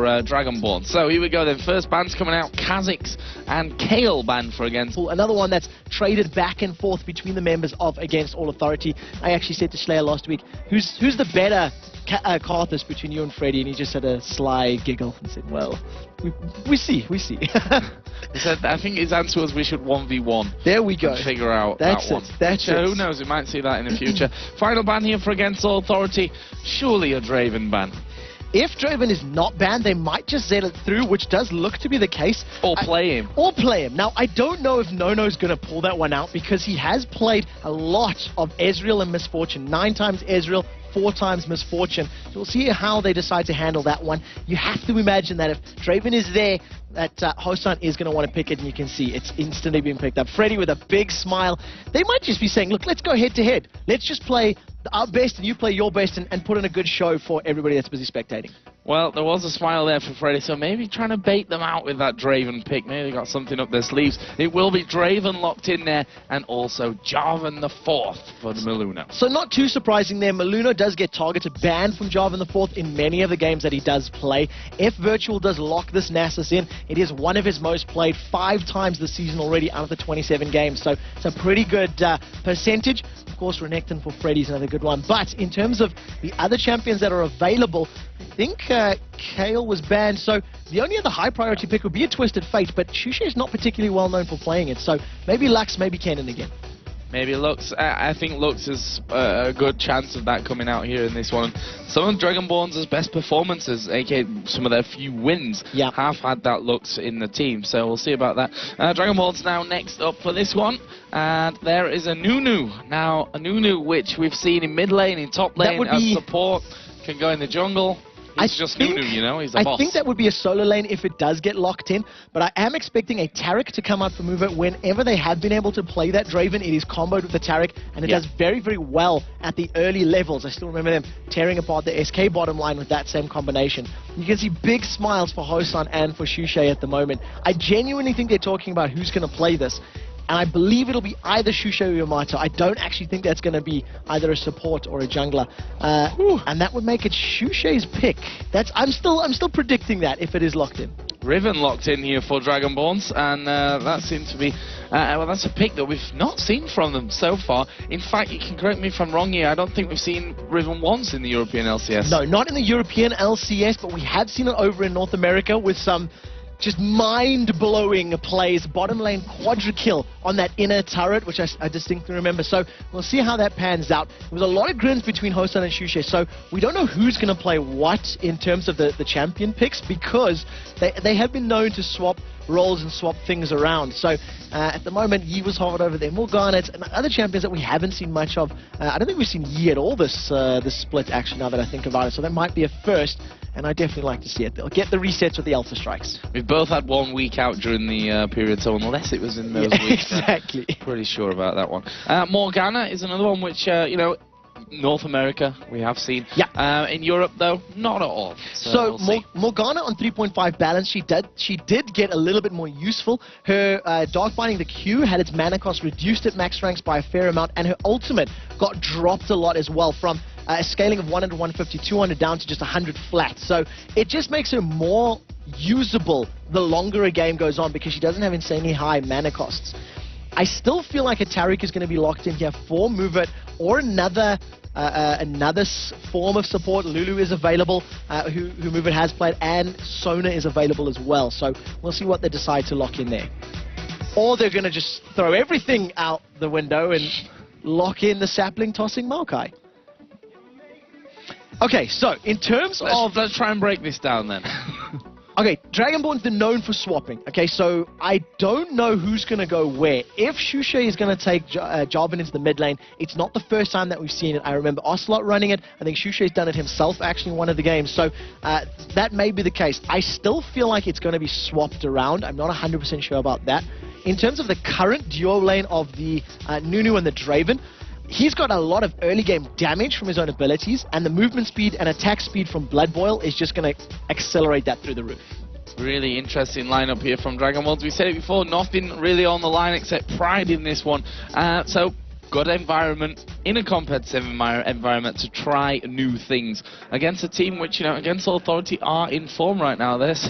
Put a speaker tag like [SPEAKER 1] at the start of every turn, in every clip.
[SPEAKER 1] Dragonborns. So here we go then. First bands coming out. Kha'Zix and Kale banned for Against.
[SPEAKER 2] Another one that's traded back and forth between the members of Against All Authority. I actually said to Slayer last week, who's the better Karthus between you and Freddy? And he just had a sly giggle and said, well, we see.
[SPEAKER 1] He said, I think his answer was we should 1v1.
[SPEAKER 2] There we go.
[SPEAKER 1] Figure out
[SPEAKER 2] That's
[SPEAKER 1] that one.
[SPEAKER 2] That's
[SPEAKER 1] so
[SPEAKER 2] it.
[SPEAKER 1] Who knows? We might see that in the future. Final ban here for Against All Authority. Surely a Draven ban.
[SPEAKER 2] If Draven is not banned, they might just zed it through, which does look to be the case.
[SPEAKER 1] Or play him.
[SPEAKER 2] Or play him. Now, I don't know if Nono's going to pull that one out because he has played a lot of Ezreal and Misfortune. 9 times Ezreal, 4 times Misfortune. So we'll see how they decide to handle that one. You have to imagine that if Draven is there, that Hosan is going to want to pick it, and you can see it's instantly being picked up. Freddy with a big smile. They might just be saying, look, let's go head-to-head. Let's just play our best and you play your best and put in a good show for everybody that's busy spectating.
[SPEAKER 1] Well, there was a smile there for Freddy, so maybe trying to bait them out with that Draven pick. Maybe they got something up their sleeves. It will be Draven locked in there, and also Jarvan the 4th for Miluno.
[SPEAKER 2] So not too surprising there. Miluno does get targeted, banned from Jarvan the 4th in many of the games that he does play. If Virtual does lock this Nasus in, it is one of his most played 5 times this season already out of the 27 games. So it's a pretty good percentage. Of course, Renekton for Freddy's another good one. But in terms of the other champions that are available, I think Kale was banned, so the only other high priority pick would be a Twisted Fate, but Shusha is not particularly well known for playing it, so maybe Lux, maybe Kennen again.
[SPEAKER 1] Maybe Lux. I think Lux is a good chance of that coming out here in this one. Some of Dragonborns' best performances, aka some of their few wins, have had that Lux in the team. So we'll see about that. Dragonborns now next up for this one. And there is a Nunu. Now, a Nunu which we've seen in mid lane, in top lane, as support, can go in the jungle. He's just Nunu, you know, he's a boss.
[SPEAKER 2] I think that would be a solo lane if it does get locked in, but I am expecting a Taric to come out for mover. Whenever they have been able to play that Draven, it is comboed with the Taric, and it does very, very well at the early levels. I still remember them tearing apart the SK bottom line with that same combination. You can see big smiles for Hosan and for Shusha at the moment. I genuinely think they're talking about who's going to play this. And I believe it'll be either Shusha or Yamato. I don't actually think that's going to be either a support or a jungler. And that would make it Shusha's pick. I'm still predicting that if it is locked in.
[SPEAKER 1] Riven locked in here for Dragonborns, and that seems to be, well, that's a pick that we've not seen from them so far. In fact, you can correct me if I'm wrong here, I don't think we've seen Riven once in the European LCS.
[SPEAKER 2] No, not in the European LCS, but we have seen it over in North America with some just mind-blowing plays. Bottom lane quadra kill on that inner turret, which I distinctly remember. So we'll see how that pans out. There was a lot of grins between Hosan and Shusha, so we don't know who's going to play what in terms of the champion picks, because they have been known to swap roles and swap things around. So at the moment, Yi was hard over there. Morgana and other champions that we haven't seen much of. I don't think we've seen Yi at all this split, actually, now that I think about it. So that might be a first, and I definitely like to see it. They'll get the resets with the Alpha Strikes.
[SPEAKER 1] We've both had 1 week out during the period, so unless it was in those weeks,
[SPEAKER 2] exactly.
[SPEAKER 1] Pretty sure about that one. Morgana is another one which, you know, North America, we have seen. In Europe, though, not at all.
[SPEAKER 2] So Morgana on 3.5 balance, she did get a little bit more useful. Her Dark Binding the Q had its mana cost reduced at max ranks by a fair amount, and her ultimate got dropped a lot as well, from a scaling of 100, 150, 200 down to just 100 flat. So it just makes her more usable the longer a game goes on, because she doesn't have insanely high mana costs. I still feel like a Taric is going to be locked in here for Move-It, or another form of support. Lulu is available, who Move-It has played, and Sona is available as well. So we'll see what they decide to lock in there. Or they're going to just throw everything out the window and lock in the sapling tossing Maokai. Okay, so in terms of...
[SPEAKER 1] Let's try and break this down then.
[SPEAKER 2] Okay, Dragonborns, they're known for swapping. Okay, so I don't know who's going to go where. If Shusha is going to take Jarvan into the mid lane, it's not the first time that we've seen it. I remember Ocelot running it. I think Shusha's done it himself, actually, in one of the games. So that may be the case. I still feel like it's going to be swapped around. I'm not 100% sure about that. In terms of the current duo lane of the Nunu and the Draven, he's got a lot of early game damage from his own abilities, and the movement speed and attack speed from Blood Boil is just going to accelerate that through the roof.
[SPEAKER 1] Really interesting lineup here from Dragonborns. We said it before, nothing really on the line except pride in this one. So good environment, in a competitive environment to try new things against a team which, you know, against Authority are in form right now. There's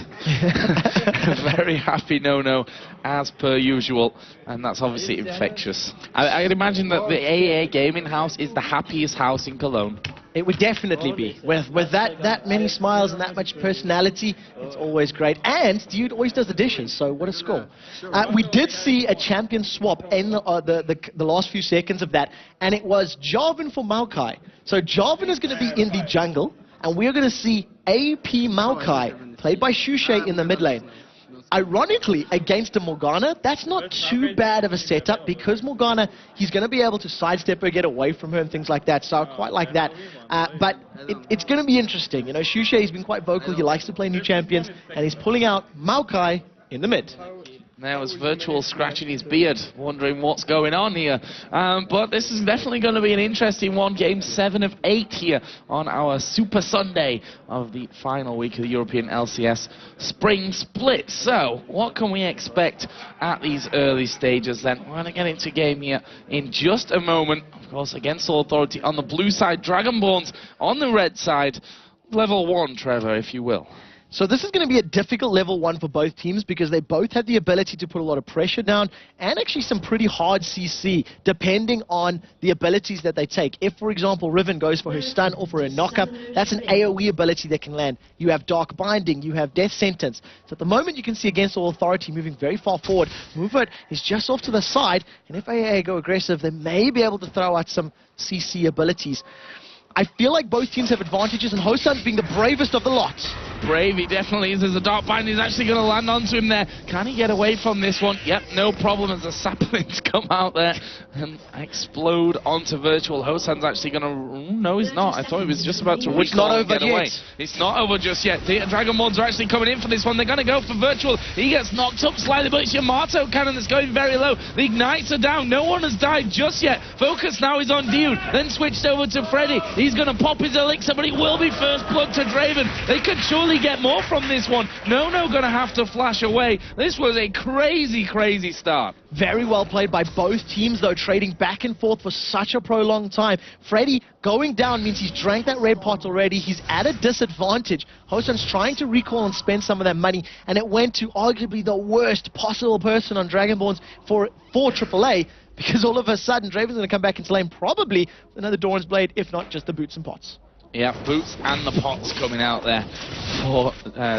[SPEAKER 1] very happy No-No as per usual, and that's obviously infectious. I'd imagine that the AA Gaming House is the happiest house in Cologne.
[SPEAKER 2] It would definitely be. With that many smiles and that much personality, it's always great. And Dude always does the dishes, so what a score. We did see a champion swap in the last few seconds of that, and it was Jarvan for Maokai. So Jarvan is going to be in the jungle, and we're going to see AP Maokai, played by Shushay, in the mid lane. Ironically, against a Morgana, that's not too bad of a setup, because Morgana, he's going to be able to sidestep her, get away from her and things like that, so I quite like that. But it's going to be interesting. You know, Shushay has been quite vocal, he likes to play new champions, and he's pulling out Maokai in the mid.
[SPEAKER 1] There was Virtual scratching his beard, wondering what's going on here. But this is definitely going to be an interesting one. Game 7 of 8 here on our Super Sunday of the final week of the European LCS Spring Split. So, what can we expect at these early stages then? We're going to get into game here in just a moment. Of course, against Authority on the blue side, Dragonborns on the red side. Level 1, Trevor, if you will.
[SPEAKER 2] So this is going to be a difficult level 1 for both teams, because they both have the ability to put a lot of pressure down and actually some pretty hard CC, depending on the abilities that they take. If, for example, Riven goes for her stun or for her knockup, that's an AoE ability that can land. You have Dark Binding, you have Death Sentence. So at the moment you can see against Authority moving very far forward. Movement is just off to the side, and if AA go aggressive, they may be able to throw out some CC abilities. I feel like both teams have advantages, and Hosan being the bravest of the lot.
[SPEAKER 1] Brave, he definitely is. There's a Dark Bind, he's actually going to land onto him there. Can he get away from this one? Yep, no problem, as the saplings come out there and explode onto Virtual. Hosan's actually going to... no, he's not. I thought he was just about to recall and get away. It's not over just yet. The Dragonborns are actually coming in for this one. They're going to go for Virtual. He gets knocked up slightly, but it's Yamato cannon that's going very low. The Ignites are down. No one has died just yet. Focus now is on Dude, then switched over to Freddy. He's going to pop his elixir, but it will be first blood to Draven. They could surely get more from this one. No going to have to flash away. This was a crazy start.
[SPEAKER 2] Very well played by both teams, though, trading back and forth for such a prolonged time. Freddy going down means he's drank that red pot already. He's at a disadvantage. Hosan's trying to recall and spend some of that money, and it went to arguably the worst possible person on Dragonborns for AAA, because all of a sudden Draven's going to come back into lane, probably with another Dawn's Blade, if not just the boots and pots.
[SPEAKER 1] Yeah, boots and the pots coming out there for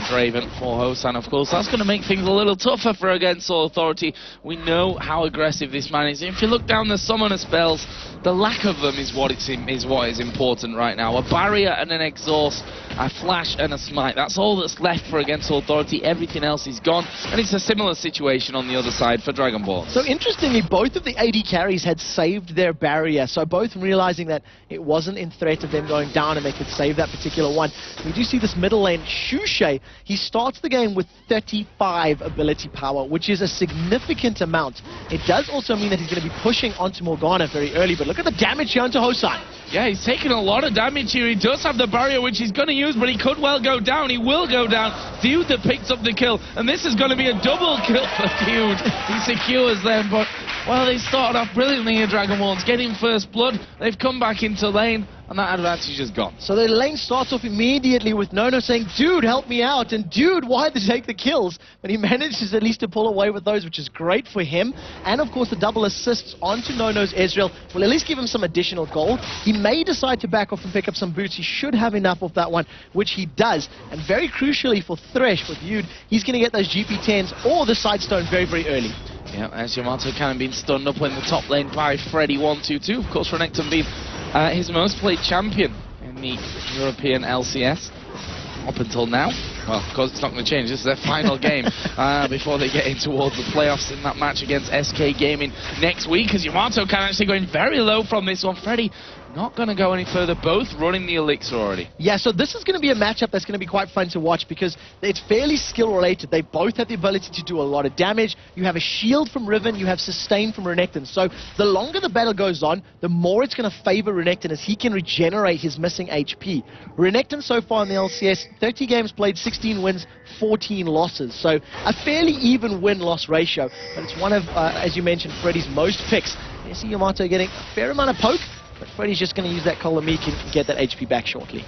[SPEAKER 1] Draven, for Hosan, of course. That's going to make things a little tougher for against Authority. We know how aggressive this man is. If you look down the summoner spells, the lack of them is what is important right now. A barrier and an exhaust, a flash and a smite. That's all that's left for against Authority. Everything else is gone, and it's a similar situation on the other side for Dragonborns.
[SPEAKER 2] So interestingly, both of the AD carries had saved their barrier, so both realizing that it wasn't in threat of them going down and they could save that particular one. We do see this middle lane, Shushay. He starts the game with 35 ability power, which is a significant amount. It does also mean that he's going to be pushing onto Morgana very early, but look at the damage here onto Hosan.
[SPEAKER 1] Yeah, he's taking a lot of damage here. He does have the barrier, which he's going to use, but he could well go down. He will go down. Dude that picks up the kill, and this is going to be a double kill for Dude. He secures them, but, well, they started off brilliantly here, Dragonborns, getting first blood. They've come back into lane, and that advantage is gone.
[SPEAKER 2] So the lane starts off immediately with No-No saying, Dude, help me out, and Dude wanted to take the kills, but he manages at least to pull away with those, which is great for him. And of course the double assists onto No-No's Ezreal will at least give him some additional gold. He may decide to back off and pick up some boots. He should have enough of that one, which he does. And very crucially for Thresh, with Dude, he's going to get those GP10s or the Sidestone very early.
[SPEAKER 1] Yeah, as Yamato cannon being stunned up in the top lane by Freddy122. Of course, Renekton being his most played champion in the European LCS up until now. Well, of course, it's not going to change. This is their final game before they get in towards the playoffs in that match against SK Gaming next week, as Yamato can actually going very low from this one. Freddy not going to go any further, both running the elixir already. Yeah,
[SPEAKER 2] so this is going to be a matchup that's going to be quite fun to watch, because it's fairly skill related. They both have the ability to do a lot of damage. You have a shield from Riven, you have sustain from Renekton. So the longer the battle goes on, the more it's going to favor Renekton, as he can regenerate his missing HP. Renekton so far in the LCS, 30 games played, 16 wins, 14 losses. So a fairly even win-loss ratio, but it's one of, as you mentioned, Freddy's most picks You see Yamato getting a fair amount of poke, but Freddy's just going to use that Collar Meek and get that HP back shortly.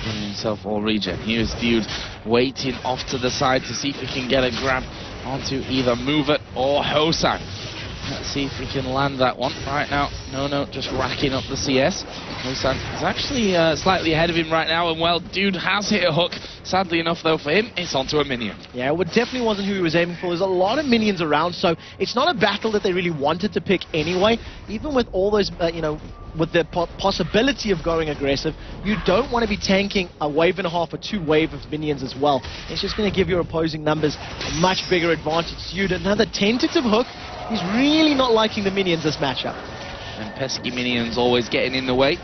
[SPEAKER 1] Giving himself all regen. Here's Dude waiting off to the side to see if he can get a grab onto either Move It or Hosan. Let's see if we can land that one. Right now, No, just racking up the CS. Hosan is actually slightly ahead of him right now, and well, Dude has hit a hook. Sadly enough, though, for him, it's onto a minion.
[SPEAKER 2] Yeah, it definitely wasn't who he was aiming for. There's a lot of minions around, so it's not a battle that they really wanted to pick anyway. Even with all those, with the possibility of going aggressive, you don't want to be tanking a wave and a half or 2 waves of minions as well. It's just going to give your opposing numbers a much bigger advantage. Dude, another tentative hook. He's really not liking the minions this matchup.
[SPEAKER 1] And pesky minions always getting in the way.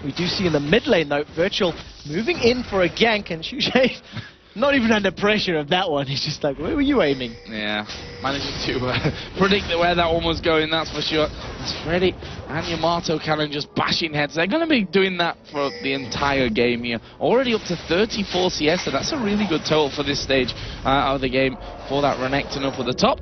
[SPEAKER 2] We do see in the mid lane, though, Virtual moving in for a gank, and Shushay not even under pressure of that one. He's just like, where were you aiming?
[SPEAKER 1] Yeah, managing to predict where that one was going, that's for sure. It's Freddy and Yamato Cannon just bashing heads. They're going to be doing that for the entire game here. Already up to 34 CS, so that's a really good total for this stage of the game for that Renekton up at the top.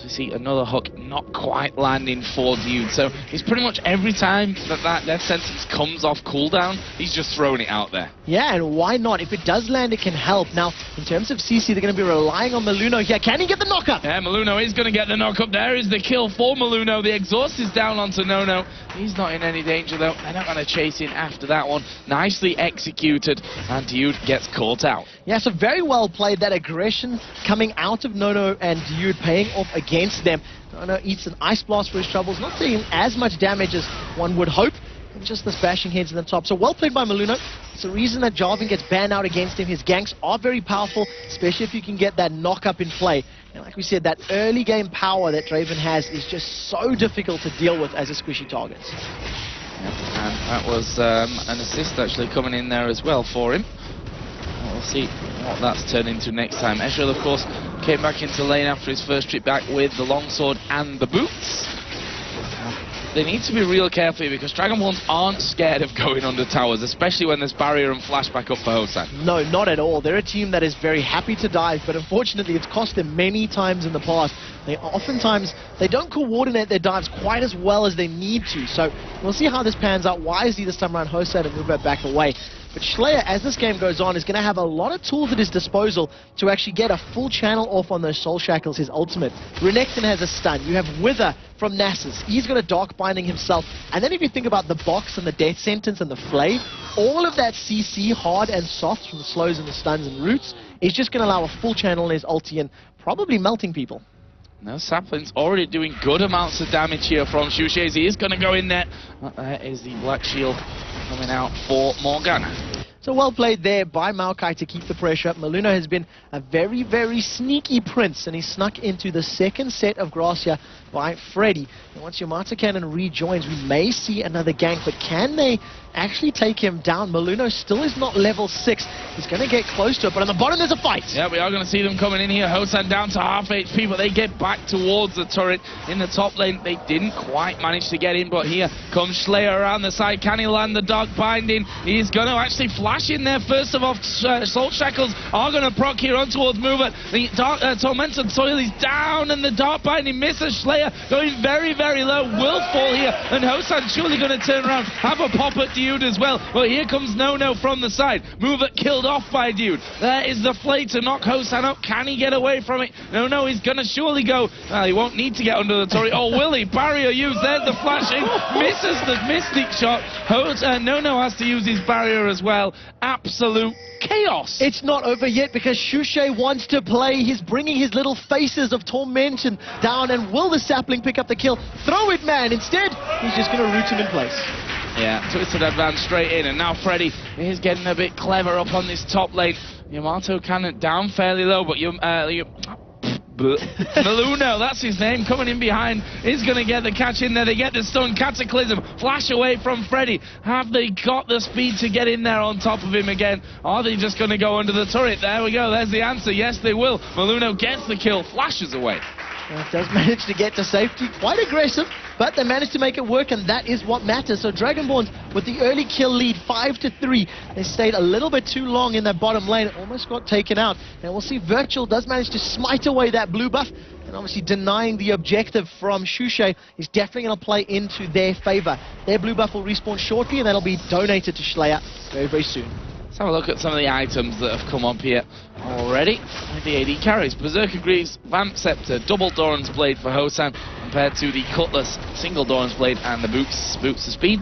[SPEAKER 1] We see another hook not quite landing for Dude. So it's pretty much every time that death sentence comes off cooldown, he's just throwing it out there.
[SPEAKER 2] Yeah, and why not? If it does land, it can help. Now, in terms of CC, they're going to be relying on Maluno here. Can he get the knock-up?
[SPEAKER 1] Yeah, Maluno is going to get the knock-up. There is the kill for Maluno. The exhaust is down onto No. He's not in any danger, though. They're not going to chase in after that one. Nicely executed, and Dude gets caught out.
[SPEAKER 2] Yeah, so very well played. That aggression coming out of No and Dude paying off against them. No eats an Ice Blast for his troubles, not taking as much damage as one would hope, and just the bashing heads in the top. So well played by Maluno. It's the reason that Jarvan gets banned out against him. His ganks are very powerful, especially if you can get that knock-up in play. And like we said, that early game power that Draven has is just so difficult to deal with as a squishy target.
[SPEAKER 1] Yep, and that was an assist actually coming in there as well for him. We'll see what that's turned into next time. Ezreal, of course, came back into lane after his first trip back with the longsword and the boots. They need to be real careful here because Dragonborns aren't scared of going under towers, especially when there's barrier and flashback up for Hosan.
[SPEAKER 2] No, not at all. They're a team that is very happy to dive, but unfortunately it's cost them many times in the past. They don't coordinate their dives quite as well as they need to. So we'll see how this pans out. Wisely this time around, Hosan and move back away. But Slayer, as this game goes on, is going to have a lot of tools at his disposal to actually get a full channel off on those Soul Shackles, his ultimate. Renekton has a stun. You have Wither from Nasus. He's got a Dark Binding himself. And then if you think about the box and the Death Sentence and the Flay, all of that CC, hard and soft, from the slows and the stuns and roots, is just going to allow a full channel in his ulti and probably melting people.
[SPEAKER 1] Now Sapling's already doing good amounts of damage here from Shushay. He is going to go in there. There is the Black Shield coming out for Morgana.
[SPEAKER 2] So well played there by Maokai to keep the pressure up. Maluno has been a very, very sneaky prince, and he snuck into the second set of Gracia by Freddy. And once Yamato Cannon rejoins, we may see another gank, but can they actually take him down? Maluno still is not level 6. He's going to get close to it, but on the bottom there's a fight.
[SPEAKER 1] Yeah, we are going to see them coming in here. Hosan down to half HP, but they get back towards the turret in the top lane. They didn't quite manage to get in, but here comes Slayer around the side. Can he land the Dark Binding? He's going to actually flash in there. First of all, Soul Shackles are going to proc here on towards Mover. The Tormented Soil is down, and the Dark Binding misses. Slayer going very, very low. Will fall here, and Hosan surely going to turn around, have a pop at Dude as well. But here comes No from the side. Mover killed off by Dude. There is the Flay to knock Hosan up. Can he get away from it? No, he's going to surely go. Well, he won't need to get under the turret. Oh, will he? Barrier used. There's the flashing. Misses the Mystic shot. No has to use his barrier as well. Absolute chaos.
[SPEAKER 2] It's not over yet because Shushay wants to play. He's bringing his little faces of tormention down, and will the Sapling pick up the kill? Throw it, man. Instead, he's just going to root him in place.
[SPEAKER 1] Yeah, twisted advance straight in, and now Freddy is getting a bit clever up on this top lane. Yamato Cannon down fairly low, but Maluno, that's his name, coming in behind, is going to get the catch in there. They get the stun, Cataclysm, flash away from Freddy. Have they got the speed to get in there on top of him again? Are they just going to go under the turret? There we go, there's the answer. Yes, they will. Maluno gets the kill, flashes away.
[SPEAKER 2] Does manage to get to safety, quite aggressive. but they managed to make it work, and that is what matters. So Dragonborns with the early kill lead, 5-3. They stayed a little bit too long in that bottom lane, almost got taken out. And we'll see Virtual does manage to smite away that blue buff, and obviously denying the objective from Shushay is definitely going to play into their favor. Their blue buff will respawn shortly, and that'll be donated to Slayer very, very soon.
[SPEAKER 1] Let's have a look at some of the items that have come up here already. The AD carries Berserker Greaves, Vamp Scepter, Double Doran's Blade for Hosan, compared to the Cutlass, Single Doran's Blade, and the Boots of Speed.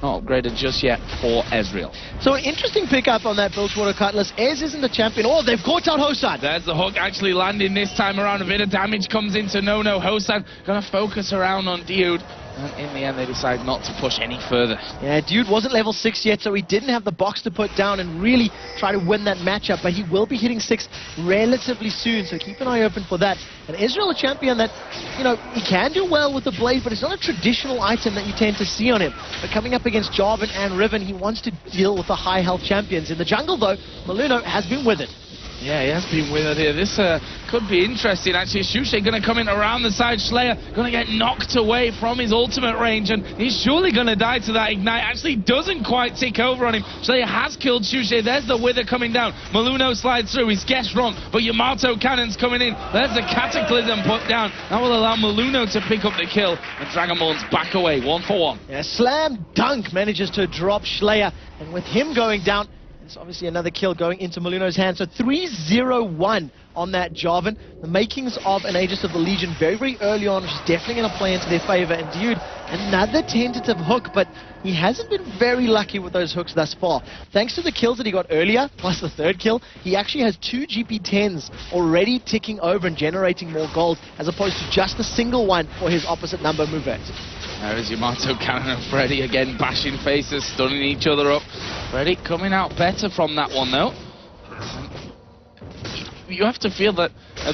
[SPEAKER 1] Not upgraded just yet for Ezreal.
[SPEAKER 2] So an interesting pickup on that Bilgewater Cutlass. Ez isn't the champion. Oh, they've caught out Hosan.
[SPEAKER 1] There's the hook actually landing this time around. A bit of damage comes into No-No. Hosan going to focus around on Dude. And in the end, they decide not to push any further.
[SPEAKER 2] Yeah, Dude wasn't level 6 yet, so he didn't have the box to put down and really try to win that matchup. But he will be hitting 6 relatively soon, so keep an eye open for that. And Ezreal, a champion that, you know, he can do well with the blade, but it's not a traditional item that you tend to see on him. But coming up against Jarvan and Riven, he wants to deal with the high health champions. In the jungle, though, Maluno has been with it.
[SPEAKER 1] Yeah, he has been with it here. This could be interesting, actually. Shushay going to come in around the side. Slayer going to get knocked away from his ultimate range, and he's surely going to die to that ignite. Actually doesn't quite tick over on him. Slayer has killed Shushay. There's the Wither coming down. Maluno slides through. He's guessed wrong, but Yamato Cannon's coming in. There's the Cataclysm put down. That will allow Maluno to pick up the kill, and Dragonborns back away, 1-for-1.
[SPEAKER 2] Yeah, Slam Dunk manages to drop Slayer, and with him going down, it's obviously another kill going into Maluno's hand. So 3-0-1 on that Jarvan. The makings of an Aegis of the Legion very, very early on, which is definitely going to play into their favor. And Dude, another tentative hook, but he hasn't been very lucky with those hooks thus far. Thanks to the kills that he got earlier, plus the third kill, he actually has 2 GP10s already ticking over and generating more gold, as opposed to just a single one for his opposite number Movet.
[SPEAKER 1] There is Yamato Cannon and Freddy again bashing faces, stunning each other up. Freddy coming out better from that one though. You have to feel that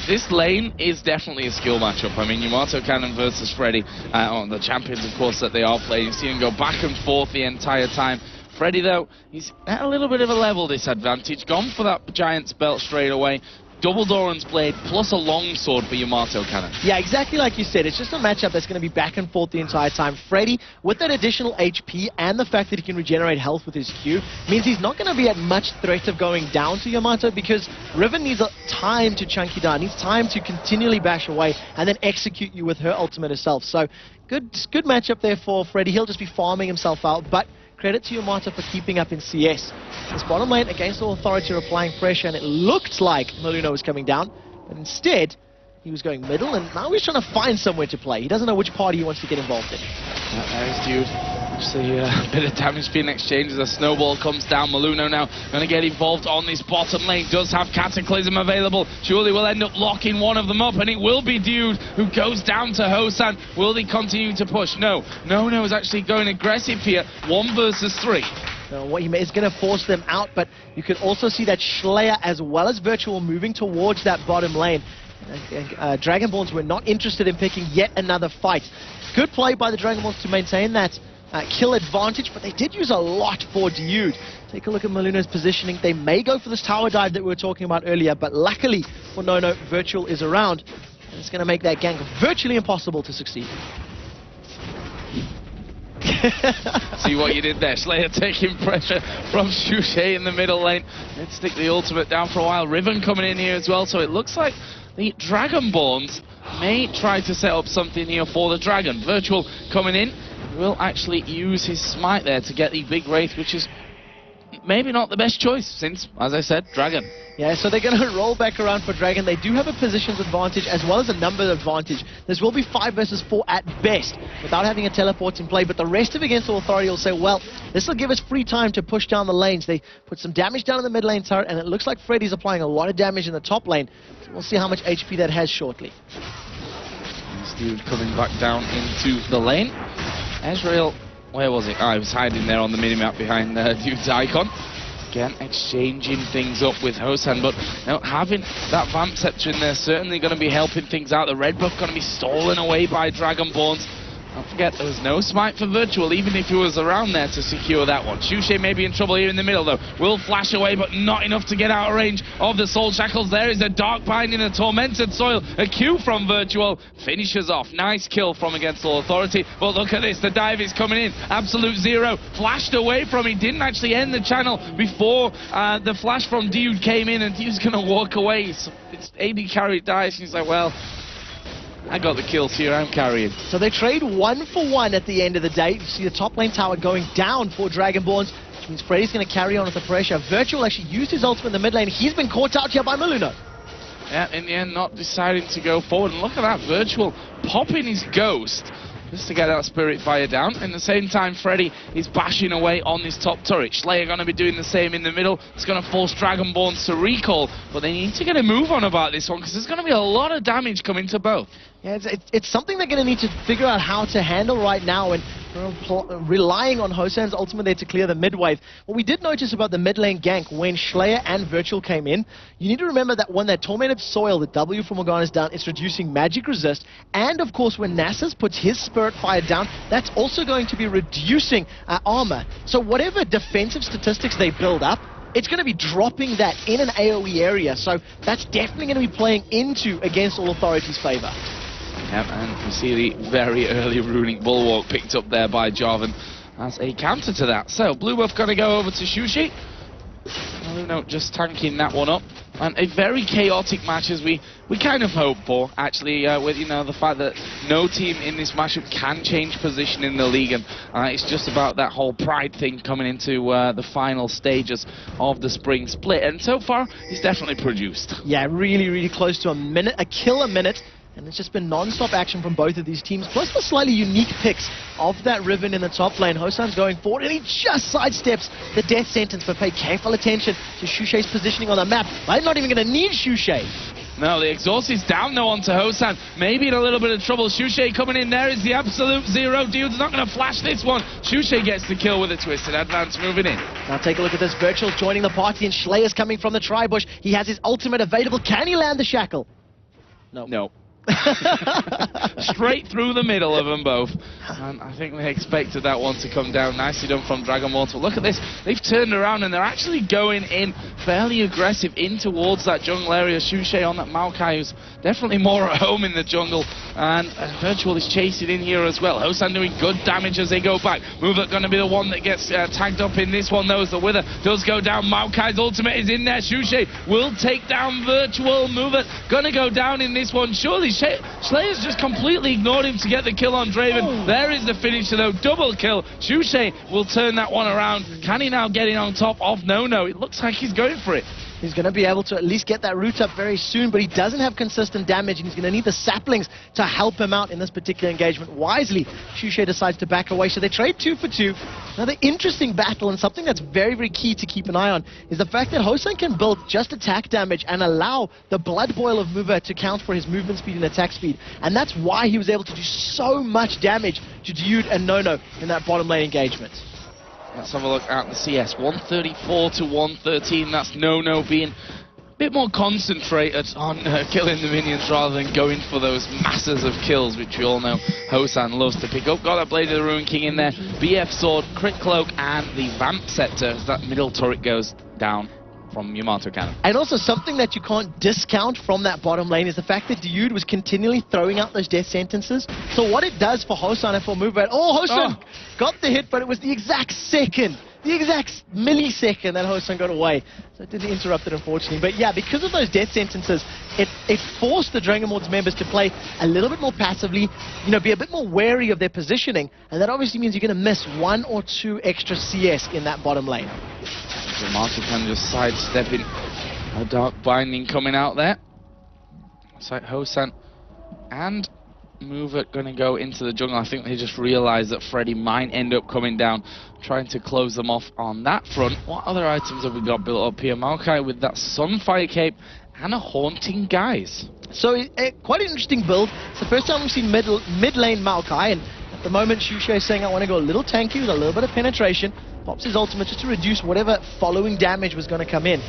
[SPEAKER 1] this lane is definitely a skill matchup. I mean, Yamato Cannon versus Freddy, the champions of course that they are playing. You see him go back and forth the entire time. Freddy though, he's at a little bit of a level disadvantage. Gone for that Giant's Belt straight away. Double Doran's Blade plus a longsword for Yamato Cannon. Yeah, exactly like you said. It's just a matchup that's going to be back and forth the entire time. Freddy, with that additional HP and the fact that he can regenerate health with his Q, means he's not going to be at much threat of going down to Yamato, because Riven needs time to chunk you down, needs time to continually bash away and then execute you with her ultimate herself. So, good matchup there for Freddy. He'll just be farming himself out, but credit to Yamato for keeping up in CS. This bottom lane against the Authority are applying pressure, and it looked like Maluno was coming down, but instead he was going middle, and now he's trying to find somewhere to play. He doesn't know which party he wants to get involved in. There's Dude. Actually, a bit of damage being exchanged as a snowball comes down. Maluno now going to get involved on this bottom lane. Does have Cataclysm available. Surely will end up locking one of them up, and it will be Dude who goes down to Hosan. Will they continue to push? No. No is actually going aggressive here. 1 versus 3.
[SPEAKER 2] What he is going to force them out, but you can also see that Slayer as well as Virtual moving towards that bottom lane. Dragonborns were not interested in picking yet another fight. Good play by the Dragonborns to maintain that kill advantage, but they did use a lot for Dude. Take a look at Maluno's positioning. They may go for this tower dive that we were talking about earlier, but luckily for No, Virtual is around, and it's going to make that gank virtually impossible to succeed.
[SPEAKER 1] See what you did there. Slayer taking pressure from Shushay in the middle lane. Let's stick the ultimate down for a while. Riven coming in here as well, so it looks like the Dragonborns may try to set up something here for the Dragon. Virtual coming in. Will actually use his smite there to get the big Wraith, which is maybe not the best choice since, as I said, Dragon.
[SPEAKER 2] Yeah, so they're going to roll back around for Dragon. They do have a positions advantage as well as a number advantage. This will be 5 versus 4 at best without having a teleport in play, but the rest of Against the Authority will say, well, this will give us free time to push down the lanes. They put some damage down in the mid lane turret, and it looks like Freddy's applying a lot of damage in the top lane. So we'll see how much HP that has shortly.
[SPEAKER 1] This Dude coming back down into the lane. Ezreal, where was it? He was hiding there on the minimap behind Dude's icon. Again, exchanging things up with Hosan, but now having that Vamp Scepter in there certainly going to be helping things out. The red buff going to be stolen away by Dragonborns. Don't forget, there was no smite for Virtual, even if he was around there to secure that one. Shushay may be in trouble here in the middle, though. Will flash away, but not enough to get out of range of the Soul Shackles. There is a Dark Bind in a Tormented Soil. A Q from Virtual finishes off. Nice kill from Against All Authority, but look at this. The dive is coming in. Absolute Zero flashed away from him. Didn't actually end the channel before the flash from Dude came in, and he was going to walk away. So it's AD carried dice, and he's like, well, I got the kills here, I'm carrying.
[SPEAKER 2] So they trade 1 for 1 at the end of the day. You see the top lane tower going down for Dragonborns, which means Freddy's going to carry on with the pressure. Virtual actually used his ultimate in the mid lane. He's been caught out here by Maluno.
[SPEAKER 1] Yeah, in the end, not deciding to go forward. And look at that, Virtual popping his ghost just to get that Spirit Fire down. At the same time, Freddy is bashing away on this top turret. Slayer going to be doing the same in the middle. It's going to force Dragonborns to recall, but they need to get a move on about this one, because there's going to be a lot of damage coming to both.
[SPEAKER 2] Yeah, it's something they're going to need to figure out how to handle right now, and relying on Hosan's ultimate there to clear the mid wave. What we did notice about the mid lane gank when Slayer and Virtual came in, you need to remember that when that Tormented Soil, the W from Morgana is down, it's reducing magic resist, and of course when Nasus puts his Spirit Fire down, that's also going to be reducing armor. So whatever defensive statistics they build up, it's going to be dropping that in an AoE area, so that's definitely going to be playing into Against All Authority's favor.
[SPEAKER 1] Yep, and you see the very early Runic Bulwark picked up there by Jarvan as a counter to that. So, Blue Buff going to go over to Shushi. Maluno just tanking that one up. And a very chaotic match as we kind of hope for, actually, with, you know, the fact that no team in this matchup can change position in the league, and it's just about that whole pride thing coming into the final stages of the spring split. And so far, it's definitely produced.
[SPEAKER 2] Yeah, really, really close to a kill a minute. And it's just been non-stop action from both of these teams, plus the slightly unique picks of that Riven in the top lane. Hosan's going forward, and he just sidesteps the death sentence, but pay careful attention to Shushay's positioning on the map. I'm not even going to need Shushay.
[SPEAKER 1] No, the exhaust is down though onto Hosan. Maybe in a little bit of trouble. Shushay coming in there is the absolute Zero. Dude's not going to flash this one. Shushay gets the kill with a Twisted Advance moving in.
[SPEAKER 2] Now take a look at this. Virtual joining the party, and Slayer's coming from the Tribush. He has his ultimate available. Can he land the shackle? No.
[SPEAKER 1] No. Straight through the middle of them both, and I think they expected that one to come down. Nicely done from Dragonborns. But look at this, they've turned around and they're actually going in fairly aggressive in towards that jungle area. Shushay on that Maokai, who's definitely more at home in the jungle, and Virtual is chasing in here as well. Hosan doing good damage as they go back. Mover going to be the one that gets tagged up in this one though, as the Wither does go down. Maokai's ultimate is in there. Shushay will take down Virtual. Mover gonna go down in this one. Surely Slayer's just completely ignored him to get the kill on Draven. Oh. There is the finisher though, double kill. Shushay will turn that one around. Can he now get in on top of No? It looks like he's going for it.
[SPEAKER 2] He's going to be able to at least get that root up very soon, but he doesn't have consistent damage, and he's going to need the saplings to help him out in this particular engagement. Wisely, Shushay decides to back away, so they trade 2 for 2. Another interesting battle, and something that's very, very key to keep an eye on, is the fact that Hosan can build just attack damage and allow the Blood Boil of Mover to count for his movement speed and attack speed, and that's why he was able to do so much damage to Dude and No in that bottom lane engagement.
[SPEAKER 1] Let's have a look at the CS. 134 to 113. That's No being a bit more concentrated on killing the minions rather than going for those masses of kills, which we all know Hosan loves to pick up. Got that Blade of the Ruin King in there. BF Sword, Crit Cloak, and the Vamp Scepter as that middle turret goes down from Yamato Cannon. And
[SPEAKER 2] also something that you can't discount from that bottom lane is the fact that Dude was continually throwing out those death sentences. So what it does for Hosan and for Mover, Hosan got the hit, but it was the exact second, the exact millisecond that Hosan got away. So it didn't interrupt it, unfortunately. But yeah, because of those death sentences, it forced the Dragonborns members to play a little bit more passively, you know, be a bit more wary of their positioning, and that obviously means you're going to miss 1 or 2 extra CS in that bottom lane.
[SPEAKER 1] So Martin can just sidestepping a Dark Binding coming out there. Looks like Hosan and Mover going to go into the jungle. I think they just realized that Freddy might end up coming down, trying to close them off on that front. What other items have we got built up here? Maokai with that Sunfire Cape and a Haunting Guise.
[SPEAKER 2] So quite an interesting build. It's the first time we've seen mid lane Maokai, and at the moment Shushay is saying I want to go a little tanky with a little bit of penetration. Pops his ultimate just to reduce whatever following damage was going to come in.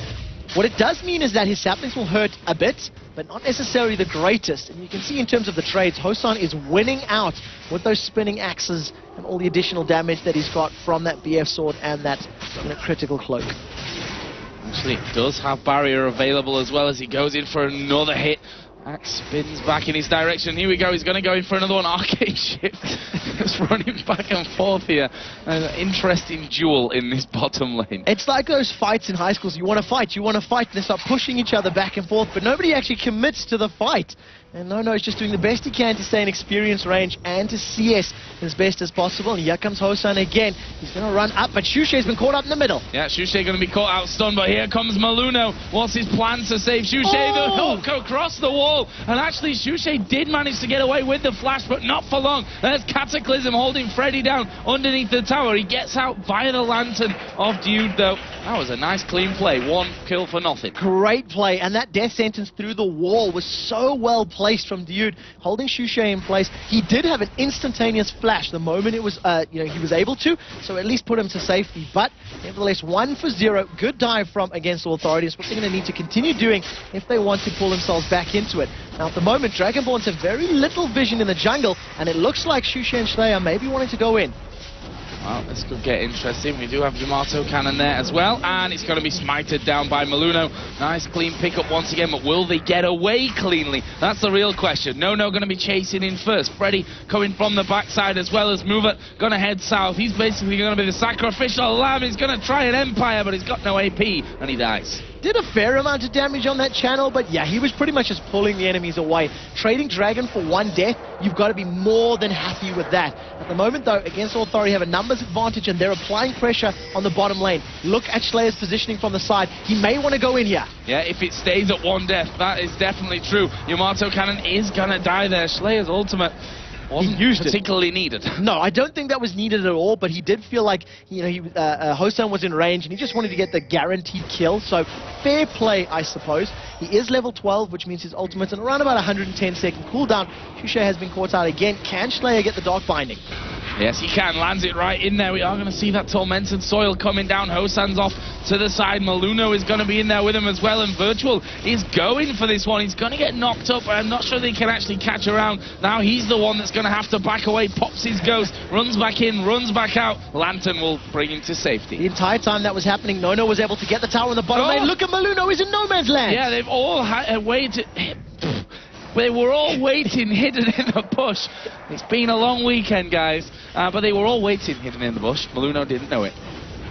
[SPEAKER 2] What it does mean is that his saplings will hurt a bit, but not necessarily the greatest. And you can see in terms of the trades, Hosan is winning out with those spinning axes and all the additional damage that he's got from that BF sword and that critical cloak.
[SPEAKER 1] Actually, does have barrier available as well as he goes in for another hit. Axe spins back in his direction. Here we go. He's going to go in for another one. Arcade shift. Just running back and forth here. An interesting duel in this bottom lane.
[SPEAKER 2] It's like those fights in high schools. You want to fight, and they start pushing each other back and forth, but nobody actually commits to the fight. And No is just doing the best he can to stay in experience range and to CS as best as possible. And here comes Hosan again. He's going to run up, but Shushe's been caught up in the middle.
[SPEAKER 1] Yeah, Shushe going to be caught out stunned, but here comes Maluno. What's his plan to save Shushe? The hook across the wall. And actually, Shushe did manage to get away with the flash, but not for long. There's Cataclysm holding Freddy down underneath the tower. He gets out via the lantern of Dude, though. That was a nice, clean play. 1 kill for nothing.
[SPEAKER 2] Great play, and that death sentence through the wall was so well placed from Dude, holding Shushe in place. He did have an instantaneous flash the moment it was, he was able to, so at least put him to safety. But nevertheless, 1 for 0. Good dive from Against All Authority. It's what they're going to need to continue doing if they want to pull themselves back into it. Now, at the moment, Dragonborns have very little vision in the jungle, and it looks like Shushe and Slayer may be wanting to go in.
[SPEAKER 1] Well, this could get interesting. We do have Yamato Cannon there as well, and it's going to be smited down by Maluno. Nice clean pickup once again, but will they get away cleanly? That's the real question. No going to be chasing in first. Freddy coming from the backside as well as Mover. Going to head south. He's basically going to be the sacrificial lamb. He's going to try an Empire, but he's got no AP, and he dies.
[SPEAKER 2] Did a fair amount of damage on that channel, but yeah, he was pretty much just pulling the enemies away. Trading Dragon for 1 death, you've got to be more than happy with that. At the moment, though, Against All Authority have a numbers advantage, and they're applying pressure on the bottom lane. Look at Slayer's positioning from the side. He may want to go in here.
[SPEAKER 1] Yeah, if it stays at 1 death, that is definitely true. Yamato Cannon is going to die there. Slayer's ultimate wasn't particularly needed.
[SPEAKER 2] No, I don't think that was needed at all, but he did feel like, Hosan was in range, and he just wanted to get the guaranteed kill, so fair play, I suppose. He is level 12, which means his ultimate's in around about 110-second cooldown. Shushe has been caught out again. Can Slayer get the Dark Binding?
[SPEAKER 1] Yes, he can. Lands it right in there. We are going to see that Tormented Soil coming down. Hosan's off to the side. Maluno is going to be in there with him as well. And Virtual is going for this one. He's going to get knocked up. I'm not sure they can actually catch around. Now he's the one that's going to have to back away. Pops his ghost. Runs back in. Runs back out. Lantern will bring him to safety.
[SPEAKER 2] The entire time that was happening, No was able to get the tower in the bottom lane. Look at Maluno. He's in no man's land.
[SPEAKER 1] Yeah, they've all waited. They were all waiting, hidden in the bush. It's been a long weekend, guys. But they were all waiting, hidden in the bush. Maluno didn't know it.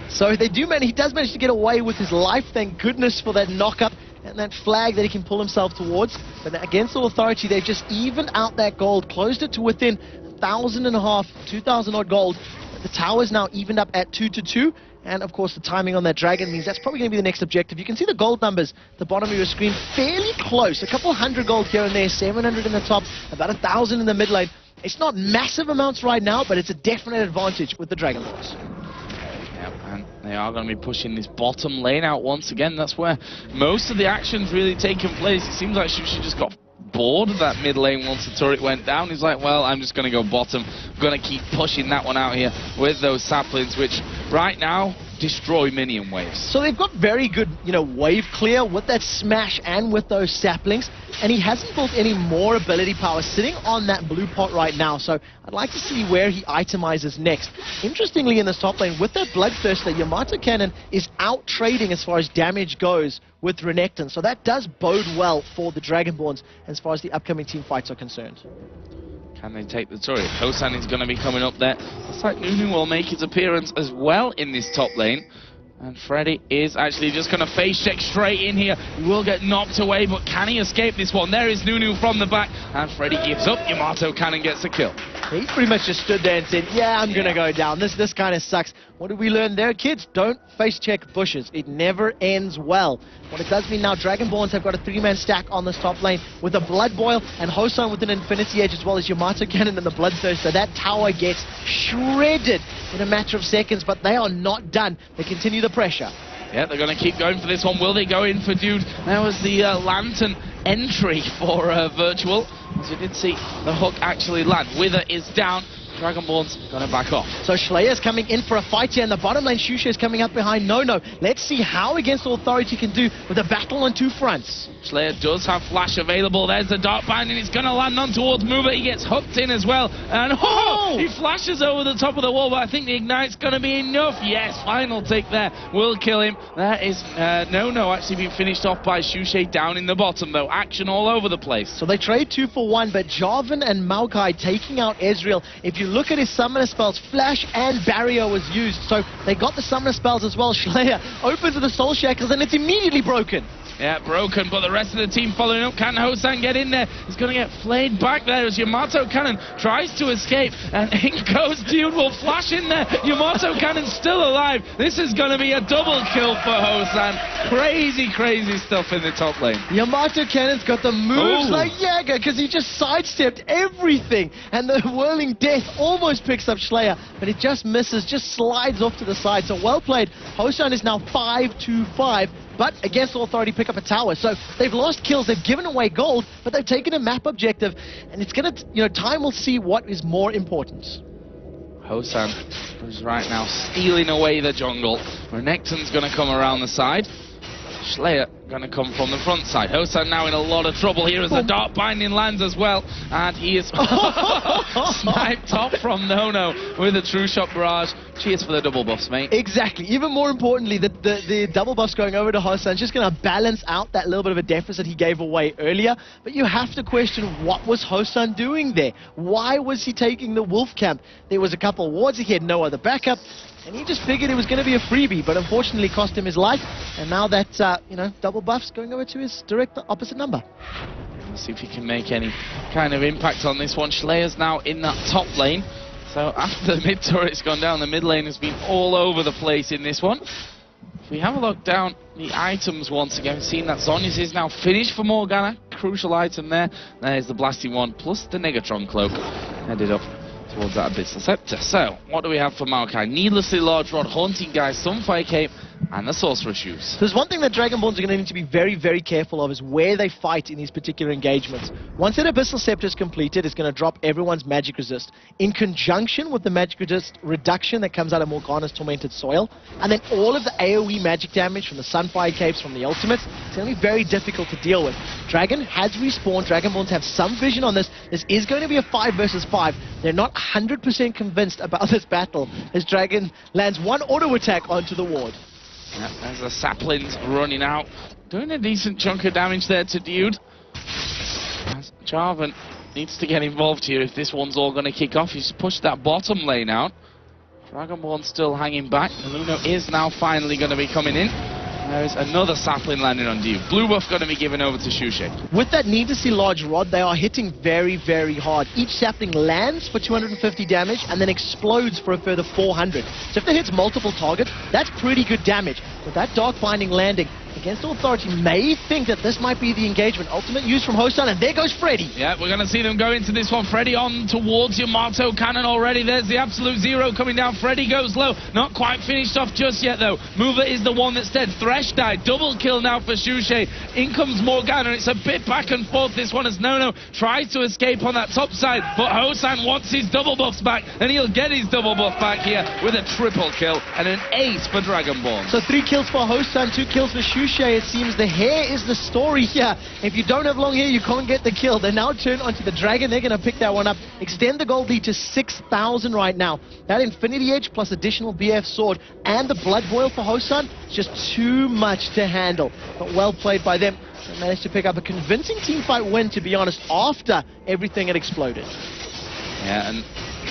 [SPEAKER 2] So he does manage to get away with his life. Thank goodness for that knock-up and that flag that he can pull himself towards. But Against All Authority, they've just evened out that gold, closed it to within 1,500, 2,000 odd gold. The tower's now evened up at 2-2. And, of course, the timing on that Dragon means that's probably going to be the next objective. You can see the gold numbers at the bottom of your screen, fairly close. A couple hundred gold here and there, 700 in the top, about 1,000 in the mid lane. It's not massive amounts right now, but it's a definite advantage with the Dragonborns.
[SPEAKER 1] Yep, and they are going to be pushing this bottom lane out once again. That's where most of the action's really taken place. It seems like Shushe just got bored of that mid lane once the turret went down. He's like, well, I'm just going to go bottom. I'm going to keep pushing that one out here with those saplings, which right now destroy minion waves.
[SPEAKER 2] So they've got very good, wave clear with that smash and with those saplings, and he hasn't built any more ability power sitting on that blue pot right now, so I'd like to see where he itemizes next. Interestingly, in this top lane, with that Bloodthirster, Yamato Cannon is out trading as far as damage goes with Renekton, so that does bode well for the Dragonborns as far as the upcoming team fights are concerned.
[SPEAKER 1] Can they take the turret? Hosan is going to be coming up there. Looks like Nunu will make his appearance as well in this top lane. And Freddy is actually just going to face check straight in here. He will get knocked away, but can he escape this one? There is Nunu from the back, and Freddy gives up. Yamato Cannon gets a kill.
[SPEAKER 2] He pretty much just stood there and said, yeah, I'm going to go down. This kind of sucks. What did we learn there, kids? Don't face check bushes. It never ends well. What it does mean now, Dragonborns have got a 3-man stack on this top lane with a Blood Boil and Hosan with an Infinity Edge, as well as Yamato Cannon and the Bloodthirster. That tower gets shredded in a matter of seconds, but they are not done. They continue the pressure.
[SPEAKER 1] Yeah, they're going to keep going for this one. Will they go in for Dude? That was the Lantern entry for Virtual. As you did see the hook actually land. Wither is down. Dragonborns gonna back off.
[SPEAKER 2] So Schleier's coming in for a fight here in the bottom lane. Shusha is coming up behind No. Let's see how Against Authority can do with a battle on two fronts.
[SPEAKER 1] Schleier does have flash available. There's the dark binding. It's going to land on towards Mover. He gets hooked in as well. And he flashes over the top of the wall, but I think the Ignite's going to be enough. Yes, final tick there will kill him. There is No actually being finished off by Shusha down in the bottom, though. Action all over the place.
[SPEAKER 2] So they trade 2 for 1, but Jarvan and Maokai taking out Ezreal. If you look at his summoner spells, Flash and Barrier was used. So they got the summoner spells as well. Schleier opens with the Soul Shackles, and it's immediately broken.
[SPEAKER 1] Yeah, broken, but the rest of the team following up. Can Hosan get in there? He's going to get flayed back there as Yamato Cannon tries to escape, and in goes Dude, will flash in there. Yamato Cannon's still alive. This is going to be a double kill for Hosan. Crazy, crazy stuff in the top lane.
[SPEAKER 2] Yamato Cannon's got the moves like Jäger, because he just sidestepped everything, and the Whirling Death almost picks up Schleier, but it just misses, just slides off to the side. So well played. Hosan is now 5-5. But Against Authority pick up a tower. So they've lost kills, they've given away gold, but they've taken a map objective, and it's gonna, time will see what is more important.
[SPEAKER 1] Hosan is right now stealing away the jungle. Renekton's gonna come around the side. Schleier gonna come from the front side. Hosan now in a lot of trouble here as the dark binding lands as well, and he is sniped off from No with a true shot barrage. Cheers for the double buffs, mate.
[SPEAKER 2] Exactly. Even more importantly, the double buffs going over to Hosan just going to balance out that little bit of a deficit he gave away earlier. But you have to question, what was Hosan doing there? Why was he taking the Wolf Camp? There was a couple of wards, he had no other backup, and he just figured it was going to be a freebie, but unfortunately cost him his life. And now that, double buffs going over to his direct opposite number.
[SPEAKER 1] Let's see if he can make any kind of impact on this one. Schleier's now in that top lane. So after the mid turret's gone down, the mid lane has been all over the place in this one. If we have a look down the items once again, we've seen that Zhonya's is now finished for Morgana. Crucial item there. There's the blasting one, plus the Negatron cloak. Headed up towards that Abyssal Scepter. So, what do we have for Maokai? Needlessly Large Rod, Haunting Guys, Sunfire Cape, and the Sorcerer's Shoes.
[SPEAKER 2] There's one thing that Dragonborns are going to need to be very, very careful of, is where they fight in these particular engagements. Once that Abyssal Scepter is completed, it's going to drop everyone's magic resist, in conjunction with the magic resist reduction that comes out of Morgana's Tormented Soil, and then all of the AoE magic damage from the Sunfire Capes, from the ultimates. It's going to be very difficult to deal with. Dragon has respawned. Dragonborns have some vision on this. This is going to be a 5 versus 5. They're not 100% convinced about this battle, as Dragon lands one auto attack onto the ward.
[SPEAKER 1] Yep, there's the saplings running out, doing a decent chunk of damage there to Dude. As Jarvan needs to get involved here if this one's all going to kick off. He's pushed that bottom lane out. Dragonborn still hanging back. Luno is now finally going to be coming in. There's another sapling landing on Dude. Blue buff going to be given over to Shusha.
[SPEAKER 2] With that Needlessly Large Rod, they are hitting very, very hard. Each sapling lands for 250 damage and then explodes for a further 400. So if they hit multiple targets, that's pretty good damage. With that Dark Binding landing, Against Authority may think that this might be the engagement. Ultimate used from Hosan, and there goes Freddy.
[SPEAKER 1] Yeah, we're going to see them go into this one. Freddy on towards Yamato Cannon already. There's the Absolute Zero coming down. Freddy goes low. Not quite finished off just yet, though. Mover is the one that's dead. Thresh died. Double kill now for Shusha. In comes Morgana. It's a bit back and forth. This one as No tries to escape on that top side, but Hosan wants his double buffs back, and he'll get his double buff back here with a triple kill and an ace for Dragonborn.
[SPEAKER 2] So 3 kills for Hosan, 2 kills for Shusha. It seems the hair is the story here. If you don't have long hair, you can't get the kill. They now turn onto the Dragon. They're going to pick that one up. Extend the gold lead to 6,000 right now. That Infinity Edge plus additional BF Sword and the Blood Boil for Hosan is just too much to handle. But well played by them. They managed to pick up a convincing teamfight win, to be honest, after everything had exploded.
[SPEAKER 1] Yeah, and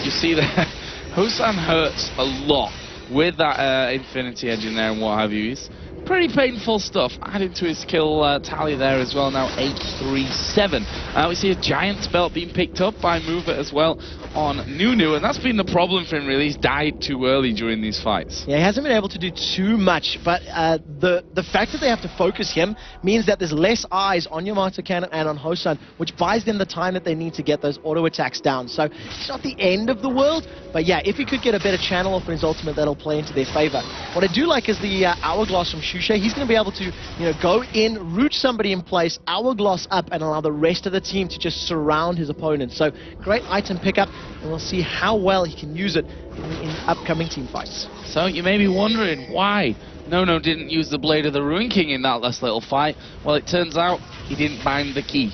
[SPEAKER 1] you see that Hosan hurts a lot with that Infinity Edge in there and what have you. He's pretty painful stuff. Added to his kill tally there as well, now 837. We see a Giant's Belt being picked up by Mover as well on Nunu, and that's been the problem for him, really. He's died too early during these fights.
[SPEAKER 2] Yeah, he hasn't been able to do too much, but the fact that they have to focus him means that there's less eyes on Yamato Cannon and on Hosan, which buys them the time that they need to get those auto attacks down. So it's not the end of the world, but yeah, if he could get a better channel off in his ultimate, that'll play into their favor. What I do like is the Hourglass from Shushay. He's going to be able to, go in, root somebody in place, hourglass up, and allow the rest of the team to just surround his opponent. So great item pickup, and we'll see how well he can use it in upcoming team fights.
[SPEAKER 1] So you may be wondering why No didn't use the Blade of the Ruin King in that last little fight. Well, it turns out he didn't bind the key.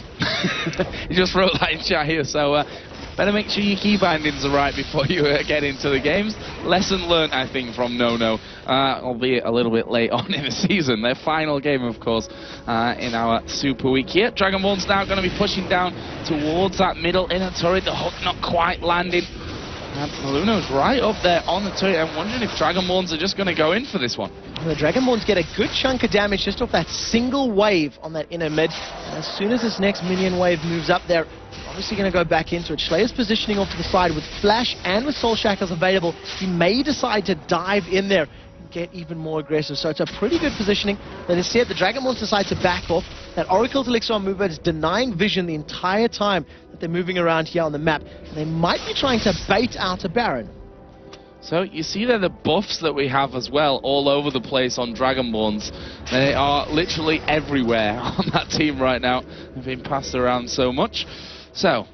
[SPEAKER 1] He just wrote that in chat here, so better make sure your key bindings are right before you get into the games. Lesson learned, I think, from No, albeit a little bit late on in the season. Their final game, of course, in our Super Week here. Dragonborns now going to be pushing down towards that middle inner turret. The hook not quite landing. And Maluno's right up there on the turret. I'm wondering if Dragonborns are just going to go in for this one.
[SPEAKER 2] The Dragonborns get a good chunk of damage just off that single wave on that inner mid. And as soon as this next minion wave moves up there, obviously going to go back into it. Schleier's positioning off to the side with Flash and with Soul Shackles available. He may decide to dive in there and get even more aggressive. So it's a pretty good positioning. But instead, the Dragonborns decide to back off. That Oracle's Elixir on mover is denying vision the entire time that they're moving around here on the map. And they might be trying to bait out a Baron.
[SPEAKER 1] So you see there the buffs that we have as well all over the place on Dragonborns. They are literally everywhere on that team right now. They've been passed around so much. So,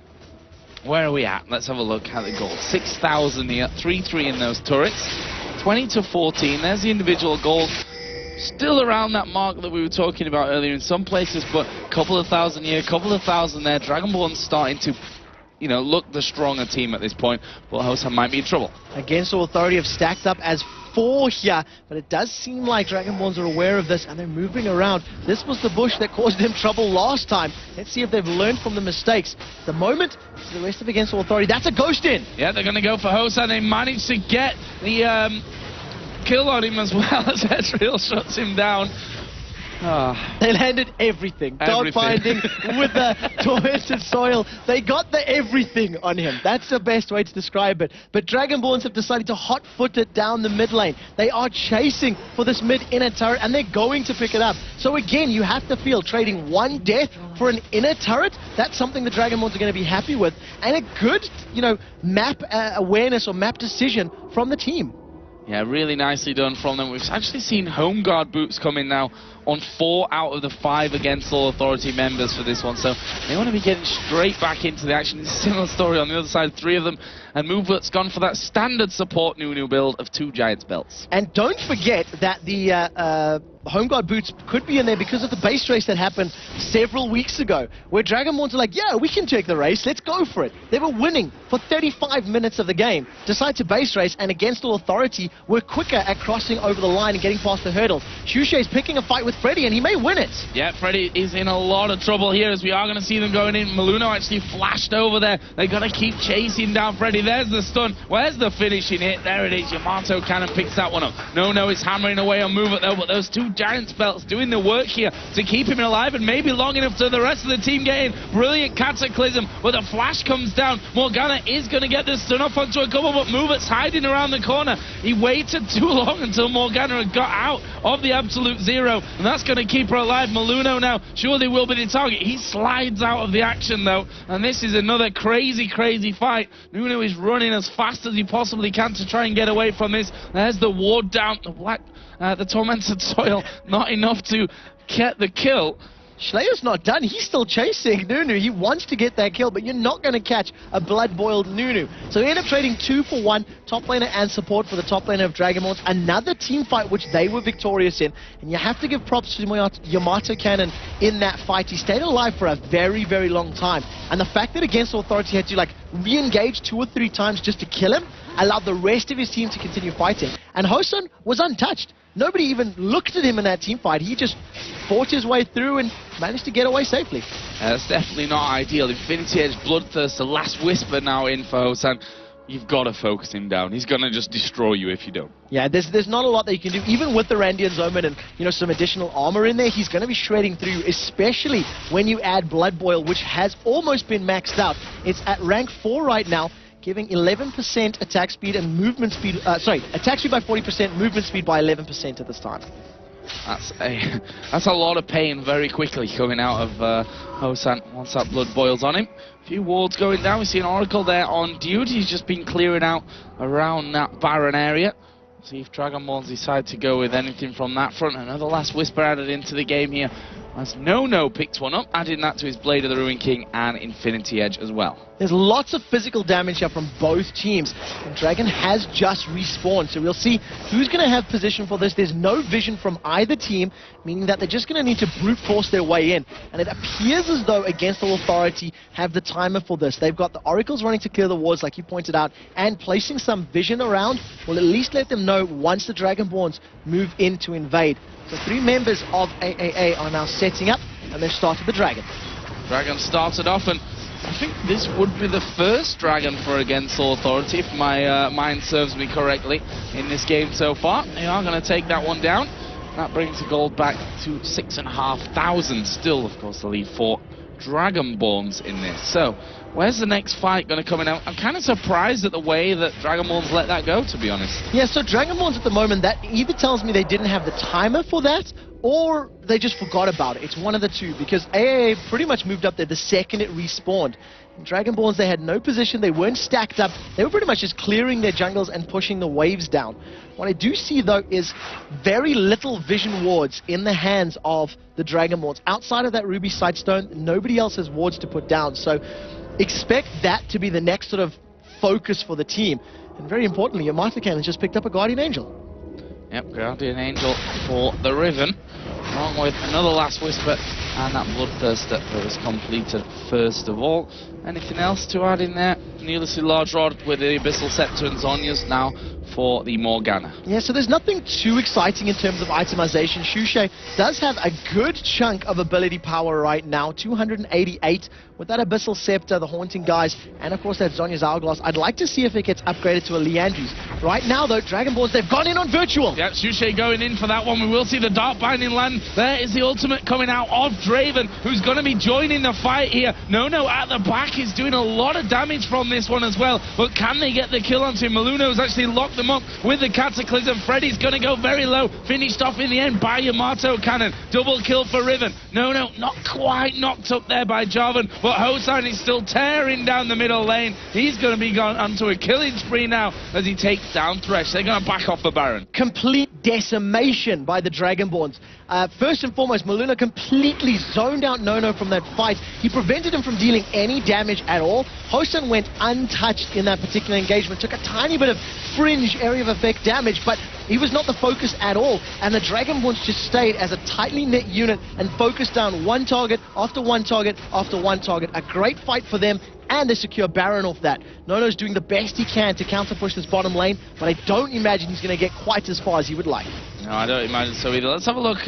[SPEAKER 1] where are we at? Let's have a look at the goals. 6,000 here, 3-3 in those turrets. 20 to 14, there's the individual goals. Still around that mark that we were talking about earlier in some places, but a couple of thousand here, a couple of thousand there. Dragonborn's starting to, look the stronger team at this point, but Hosan might be in trouble.
[SPEAKER 2] Against Authority have stacked up as 4 here, but it does seem like Dragonborns are aware of this and they're moving around. This was the bush that caused them trouble last time. Let's see if they've learned from the mistakes. The moment, the rest of Against Authority, that's a ghost in.
[SPEAKER 1] Yeah, they're going to go for Hosan. They managed to get the kill on him as well as Ezreal shuts him down.
[SPEAKER 2] They landed everything. Dog binding with the tormented soil. They got the everything on him. That's the best way to describe it. But Dragonborns have decided to hot-foot it down the mid lane. They are chasing for this mid-inner turret, and they're going to pick it up. So again, you have to feel trading one death for an inner turret. That's something the Dragonborns are going to be happy with. And a good, map awareness or map decision from the team.
[SPEAKER 1] Yeah, really nicely done from them. We've actually seen Home Guard boots come in now on 4 out of the 5 Against All Authority members for this one. So they want to be getting straight back into the action. It's a similar story on the other side, 3 of them. And Movelet's gone for that standard support new build of 2 Giants belts.
[SPEAKER 2] And don't forget that the Home Guard boots could be in there because of the base race that happened several weeks ago, where Dragonborns are like, yeah, we can take the race, let's go for it. They were winning for 35 minutes of the game, decide to base race, and Against All Authority were quicker at crossing over the line and getting past the hurdle. Shushay picking a fight with Freddy, and he may win it.
[SPEAKER 1] Yeah, Freddy is in a lot of trouble here, as we are going to see them going in. Maluno actually flashed over there. They're going to keep chasing down Freddy. There's the stun. Where's the finishing hit? There it is. Yamato Cannon picks that one up. No is hammering away on Move It though, but those 2 Giants belts doing the work here to keep him alive and maybe long enough to the rest of the team getting brilliant Cataclysm, but the flash comes down. Morgana is going to get the stun off onto a couple, but Move It's hiding around the corner. He waited too long until Morgana had got out of the absolute zero, and that's going to keep her alive. Maluno now surely will be the target. He slides out of the action though, and this is another crazy fight. Nuno is running as fast as he possibly can to try and get away from this. There's the ward down, the tormented soil, not enough to get the kill.
[SPEAKER 2] Schleier's not done. He's still chasing Nunu. He wants to get that kill, but you're not going to catch a blood-boiled Nunu. So he ended up trading 2 for 1, top laner and support for the top laner of Dragonborns. Another team fight which they were victorious in. And you have to give props to Yamato Cannon in that fight. He stayed alive for a very long time. And the fact that Against Authority had to re-engage 2 or 3 times just to kill him allowed the rest of his team to continue fighting. And Hosan was untouched. Nobody even looked at him in that team fight. He just fought his way through and managed to get away safely.
[SPEAKER 1] That's definitely not ideal. Infinity Edge, Bloodthirst, the last whisper now in for Hosan. You've got to focus him down. He's going to just destroy you if you don't.
[SPEAKER 2] Yeah, there's not a lot that you can do. Even with the Randian's Omen and, some additional armor in there, he's going to be shredding through you, especially when you add Blood Boil, which has almost been maxed out. It's at rank 4 right now, giving 11% attack speed and movement speed, attack speed by 40%, movement speed by 11% at this time.
[SPEAKER 1] That's a lot of pain very quickly coming out of Hosan once that blood boils on him. A few wards going down. We see an Oracle there on duty. He's just been clearing out around that Baron area. See if Dragonborns decide to go with anything from that front. Another last whisper added into the game here, as No picks one up, adding that to his Blade of the Ruin King and Infinity Edge as well.
[SPEAKER 2] There's lots of physical damage here from both teams, and Dragon has just respawned, so we'll see who's going to have position for this. There's no vision from either team, meaning that they're just going to need to brute force their way in, and it appears as though Against All Authority have the timer for this. They've got the Oracles running to clear the wards, like you pointed out, and placing some vision around will at least let them know once the Dragonborns move in to invade. So 3 members of AAA are now setting up, and they've started the Dragon.
[SPEAKER 1] Dragon started off, and I think this would be the first Dragon for Against All Authority, if my mind serves me correctly, in this game so far. They are going to take that one down. That brings the gold back to 6,500. Still, of course, the lead for Dragonborns in this. So, where's the next fight going to come in out? I'm kind of surprised at the way that Dragonborns let that go, to be honest.
[SPEAKER 2] Yeah, so Dragonborns at the moment, that either tells me they didn't have the timer for that, or they just forgot about it. It's one of the two, because AAA pretty much moved up there the second it respawned. In Dragonborns, they had no position, they weren't stacked up, they were pretty much just clearing their jungles and pushing the waves down. What I do see, though, is very little vision wards in the hands of the Dragonborns. Outside of that Ruby Sightstone, nobody else has wards to put down, so expect that to be the next sort of focus for the team. And very importantly, your Master Cannon just picked up a Guardian Angel.
[SPEAKER 1] Yep, Guardian Angel for the Riven, along with another Last Whisper and that Bloodthirster that was completed first of all. Anything else to add in there? Needlessly Large Rod with the Abyssal Scepter and Zhonya's now for the Morgana.
[SPEAKER 2] Yeah, so there's nothing too exciting in terms of itemization. Shushay does have a good chunk of ability power right now, 288 with that Abyssal Scepter, the Haunting Guys, and of course that Zhonya's Hourglass. I'd like to see if it gets upgraded to a Liandry's. Right now though, Dragonborns, they've gone in on Virtual.
[SPEAKER 1] Yep, Shushay going in for that one. We will see the Dark Binding land. There is the ultimate coming out of Draven, who's going to be joining the fight here. No at the back is doing a lot of damage from this one as well, but can they get the kill onto him? Maluno's actually locked them up with the Cataclysm. Freddy's going to go very low, finished off in the end by Yamato Cannon. Double kill for Riven. No, not quite knocked up there by Jarvan, but Hosan is still tearing down the middle lane. He's going to be gone onto a killing spree now as he takes down Thresh. They're going to back off the Baron.
[SPEAKER 2] Complete decimation by the Dragonborns. First and foremost, Maluna completely zoned out Nono from that fight. He prevented him from dealing any damage at all. Hosan went untouched in that particular engagement, took a tiny bit of fringe area of effect damage, but he was not the focus at all, and the Dragonborns just stayed as a tightly knit unit and focused down one target after one target after one target. A great fight for them, and they secure Baron off that. Nono's doing the best he can to counter push this bottom lane, but I don't imagine he's going to get quite as far as he would like.
[SPEAKER 1] No, I don't imagine so either. Let's have a look,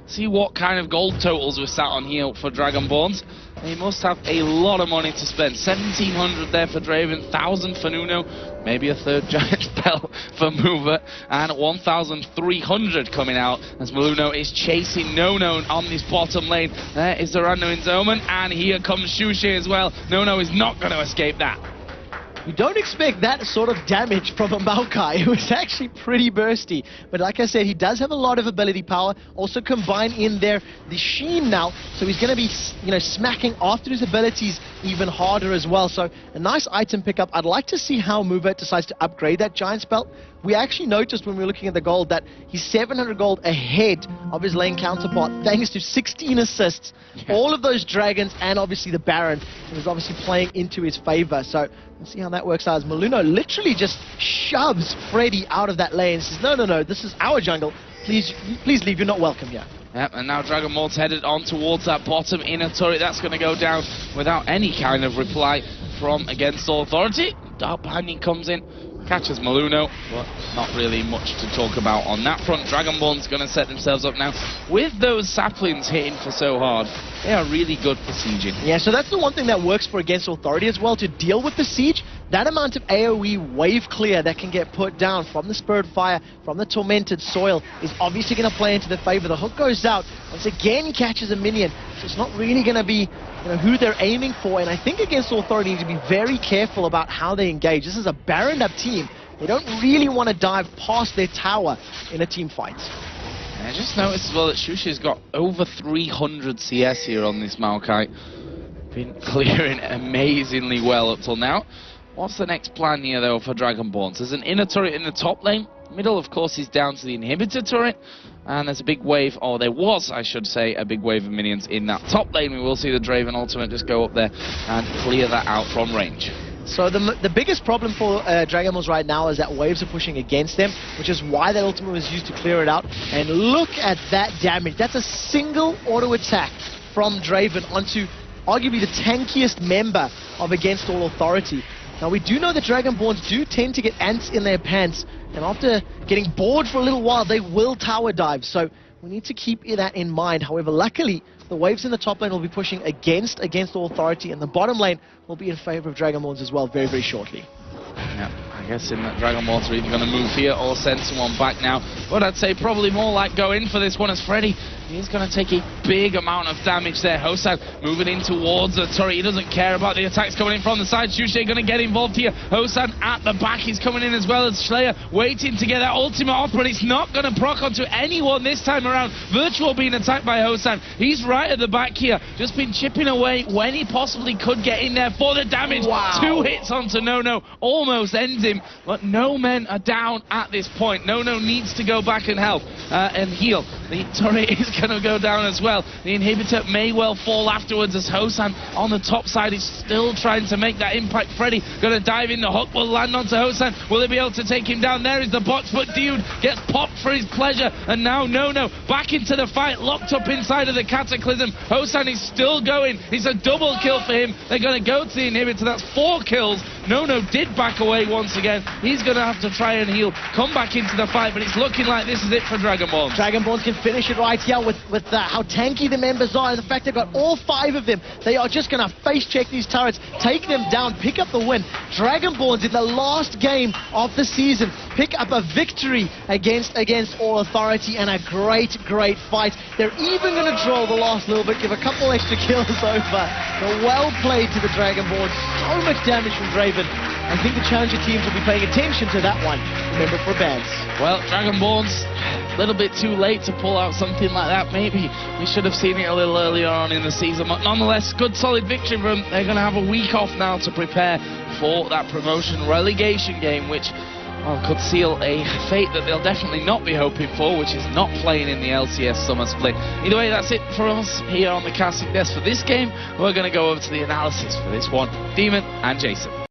[SPEAKER 1] see what kind of gold totals we're sat on here for Dragonborns. They must have a lot of money to spend. 1,700 there for Draven, 1,000 for Nuno, maybe a third giant spell for Mover, and 1,300 coming out as Maluno is chasing Nono on this bottom lane. There is the Randuin's Omen, and here comes Shushay as well. Nono is not going to escape that.
[SPEAKER 2] You don't expect that sort of damage from a Maokai. It was actually pretty bursty. But like I said, he does have a lot of ability power. Also combine in there the Sheen now, so he's going to be, smacking after his abilities even harder as well. So a nice item pickup. I'd like to see how Movet decides to upgrade that giant spell. We actually noticed when we were looking at the gold that he's 700 gold ahead of his lane counterpart thanks to 16 assists. Yeah. All of those dragons and obviously the Baron was obviously playing into his favor. So we'll see how that works out as Maluno literally just shoves Freddy out of that lane and says, no, this is our jungle. Please leave, you're not welcome here.
[SPEAKER 1] Yep, and now Dragonborns headed on towards that bottom inner turret. That's going to go down without any kind of reply from Against All Authority. Dark Binding comes in, catches Maluno, but not really much to talk about on that front. Dragonborn's going to set themselves up now. With those saplings hitting for so hard, they are really good for sieging.
[SPEAKER 2] Yeah, so that's the one thing that works for Against Authority as well, to deal with the siege. That amount of AoE wave clear that can get put down from the Spirit Fire, from the Tormented Soil, is obviously going to play into their favor. The hook goes out. Once again, he catches a minion. So it's not really going to be who they're aiming for. And I think Against Authority need to be very careful about how they engage. This is a Baroned up team. They don't really want to dive past their tower in a team fight.
[SPEAKER 1] I just noticed as well that Shushay's got over 300 CS here on this Maokai. Been clearing amazingly well up till now. What's the next plan here, though, for Dragonborns? There's an inner turret in the top lane. Middle, of course, is down to the inhibitor turret. And there's a big wave, or there was, I should say, a big wave of minions in that top lane. We will see the Draven ultimate just go up there and clear that out from range.
[SPEAKER 2] So the biggest problem for Dragonborns right now is that waves are pushing against them, which is why that ultimate was used to clear it out. And look at that damage. That's a single auto attack from Draven onto arguably the tankiest member of Against All Authority. Now we do know that Dragonborns do tend to get ants in their pants, and after getting bored for a little while, they will tower dive. So we need to keep that in mind. However, luckily, the waves in the top lane will be pushing against All Authority, and the bottom lane will be in favor of Dragonborns as well very, very shortly.
[SPEAKER 1] Yeah, I guess in that Dragonborns are either going to move here or send someone back now. But I'd say probably more like go in for this one as Freddy. He's going to take a big amount of damage there. Hosan moving in towards the turret. He doesn't care about the attacks coming in from the side. Shushay going to get involved here. Hosan at the back. He's coming in as well as Slayer, waiting to get that ultimate off, but it's not going to proc onto anyone this time around. Virtual being attacked by Hosan. He's right at the back here. Just been chipping away when he possibly could get in there for the damage.
[SPEAKER 2] Wow.
[SPEAKER 1] 2 hits onto Nono. Almost ends him, but no men are down at this point. Nono needs to go back and help and heal. The turret is going to go down as well. The inhibitor may well fall afterwards as Hosan on the top side is still trying to make that impact. Freddy going to dive in. The hook will land onto Hosan. Will they be able to take him down? There is the box, but dude gets popped for his pleasure. And now Nono back into the fight, locked up inside of the Cataclysm. Hosan is still going. It's a double kill for him. They're going to go to the inhibitor. That's 4 kills. Nono did back away once again. He's going to have to try and heal, come back into the fight, but it's looking like this is it for Dragonborns.
[SPEAKER 2] Dragonborns can finish it right here with how tanky the members are, and the fact they've got all 5 of them. They are just going to face check these turrets, take them down, pick up the win. Dragonborns in the last game of the season pick up a victory against All Authority, and a great fight. They're even going to draw the last little bit, give a couple extra kills over. But well played to the Dragonborns. So much damage from Draven. I think the challenger teams will be paying attention to that one. Remember, for bans.
[SPEAKER 1] Well, Dragonborns, a little bit too late to pull out something like that. Maybe we should have seen it a little earlier on in the season, but nonetheless, good solid victory for them. They're going to have a week off now to prepare for that promotion relegation game, which could seal a fate that they'll definitely not be hoping for, which is not playing in the LCS Summer Split. Either way, that's it for us here on the casting desk for this game. We're going to go over to the analysis for this one. Demon and Jason.